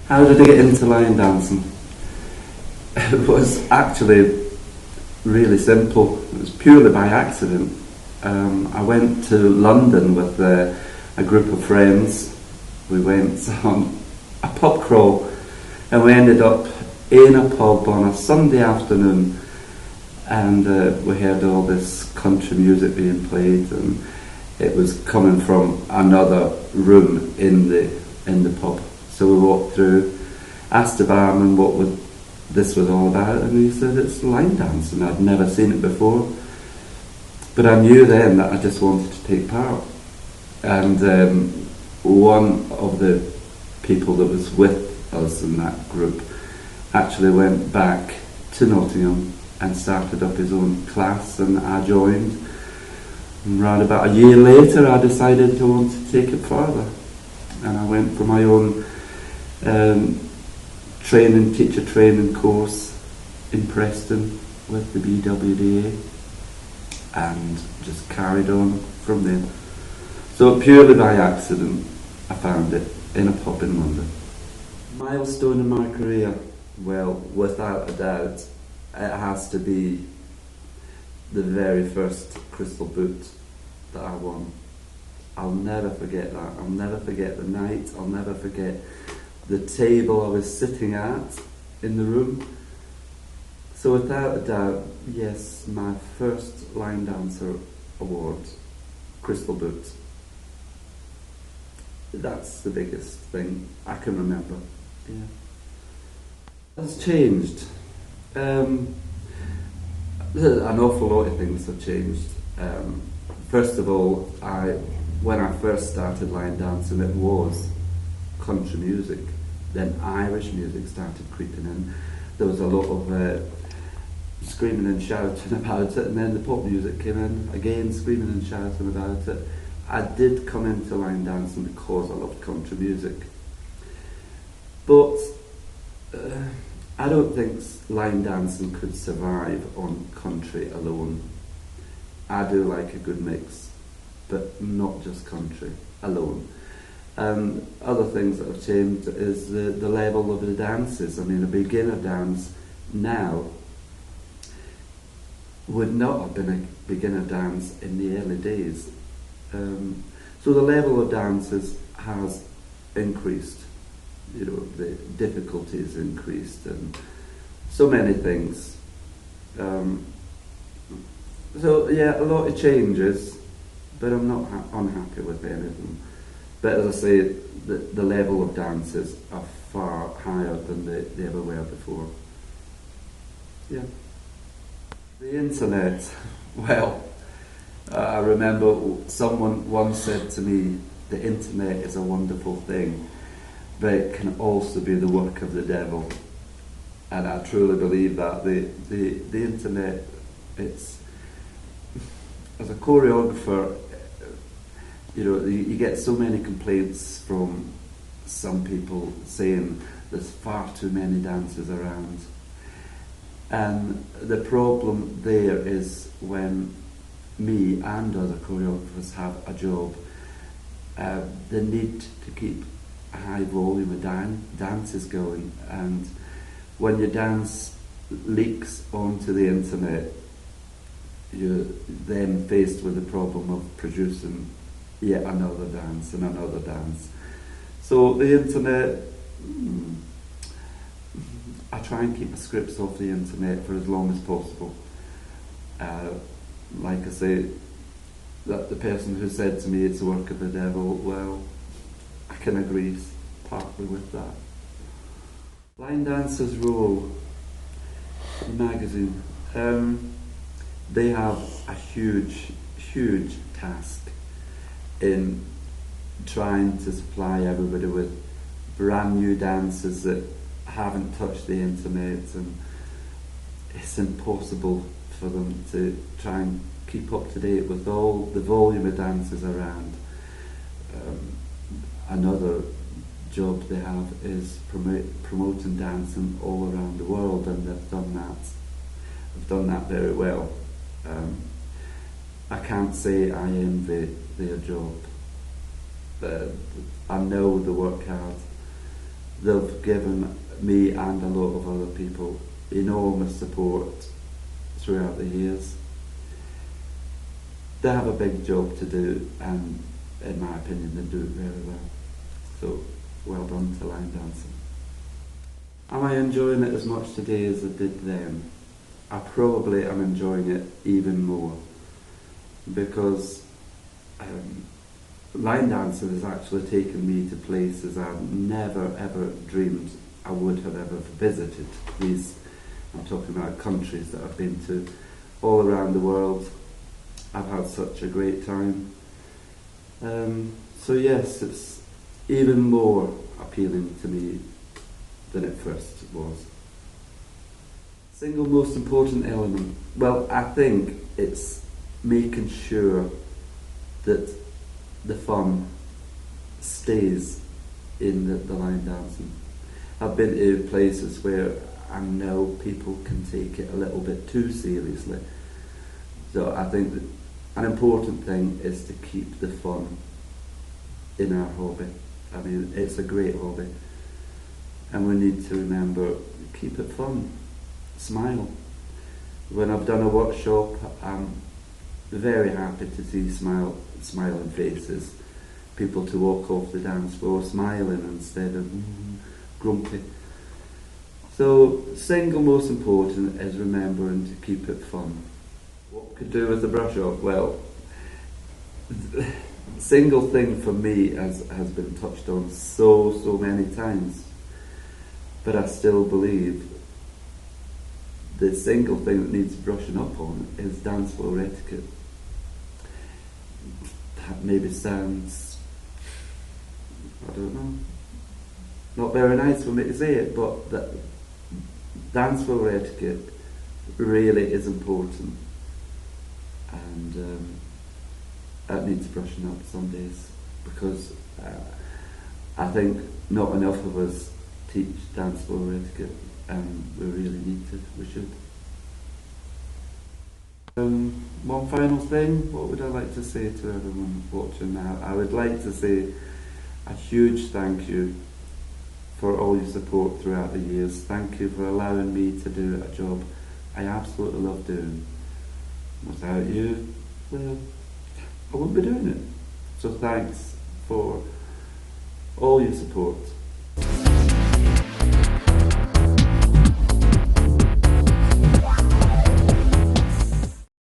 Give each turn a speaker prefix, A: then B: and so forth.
A: How did I get into line dancing? It was actually really simple. It was purely by accident. I went to London with a group of friends. We went on a pub crawl and we ended up in a pub on a Sunday afternoon, and we heard all this country music being played, and it was coming from another room in the pub. So we walked through, asked the barman what this was all about, and he said it's line dancing. I'd never seen it before, but I knew then that I just wanted to take part. And one of the people that was with us in that group actually went back to Nottingham and started up his own class, and I joined. And right about a year later I decided to want to take it further, and I went for my own teacher training course in Preston with the BWDA, and just carried on from there. So purely by accident I found it in a pub in London. Milestone in my career, well, without a doubt, it has to be the very first crystal boot that I won. I'll never forget that. I'll never forget the night. I'll never forget the table I was sitting at in the room. So without a doubt, yes, my first line dancer award, crystal boot. That's the biggest thing I can remember. Yeah. It's changed. An awful lot of things have changed. First of all, when I first started line dancing, it was country music. Then Irish music started creeping in. There was a lot of screaming and shouting about it, and then the pop music came in, again screaming and shouting about it. I did come into line dancing because I loved country music. But I don't think line dancing could survive on country alone. I do like a good mix, but not just country alone. Other things that have changed is the level of the dances. I mean, a beginner dance now would not have been a beginner dance in the early days. So the level of dances has increased. You know, the difficulty has increased, and so many things. So yeah, a lot of changes, but I'm not unhappy with any of them. But as I say, the level of dances are far higher than they ever were before. Yeah. The internet, well, I remember someone once said to me, the internet is a wonderful thing, but it can also be the work of the devil. And I truly believe that. The internet, it's, as a choreographer, you know, you get so many complaints from some people saying there's far too many dancers around. And the problem there is when me and other choreographers have a job, the need to keep a high volume of dances going, and when your dance leaks onto the internet, you're then faced with the problem of producing yet another dance and another dance. So the internet, I try and keep my scripts off the internet for as long as possible. Like I say, that the person who said to me it's the work of the devil, well, I can agree partly with that. Line dancers' role in magazine, they have a huge task in trying to supply everybody with brand new dances that haven't touched the internet, and it's impossible for them to try and keep up to date with all the volume of dances around. Another job they have is promoting dancing all around the world, and they've done that very well. I can't say I envy their job. I know they work hard, they've given me and a lot of other people enormous support throughout the years. They have a big job to do, and in my opinion they do it very well. So well done to line dancing. Am I enjoying it as much today as I did then? I probably am enjoying it even more, because line dancing has actually taken me to places I've never ever dreamed I would have ever visited. I'm talking about countries that I've been to all around the world. I've had such a great time. So yes, it's even more appealing to me than it first was. Single most important element? Well, I think it's making sure that the fun stays in the line dancing. I've been to places where I know people can take it a little bit too seriously. So I think that an important thing is to keep the fun in our hobby. I mean, it's a great hobby, and we need to remember, keep it fun, smile. When I've done a workshop, I'm very happy to see smiling faces, people to walk off the dance floor smiling instead of grumpy. So, single most important is remembering to keep it fun. What could do with the brush off? Well, single thing for me has been touched on so many times, but I still believe the single thing that needs brushing up on is dance floor etiquette. That maybe sounds, I don't know, not very nice for me to say it, but that dance floor etiquette really is important, and that needs brushing up some days, because I think not enough of us teach dance floor etiquette, and we really need to, we should. One final thing, what would I like to say to everyone watching now? I would like to say a huge thank you for all your support throughout the years. Thank you for allowing me to do a job I absolutely love doing. Without you, well, I wouldn't be doing it. So thanks for all your support.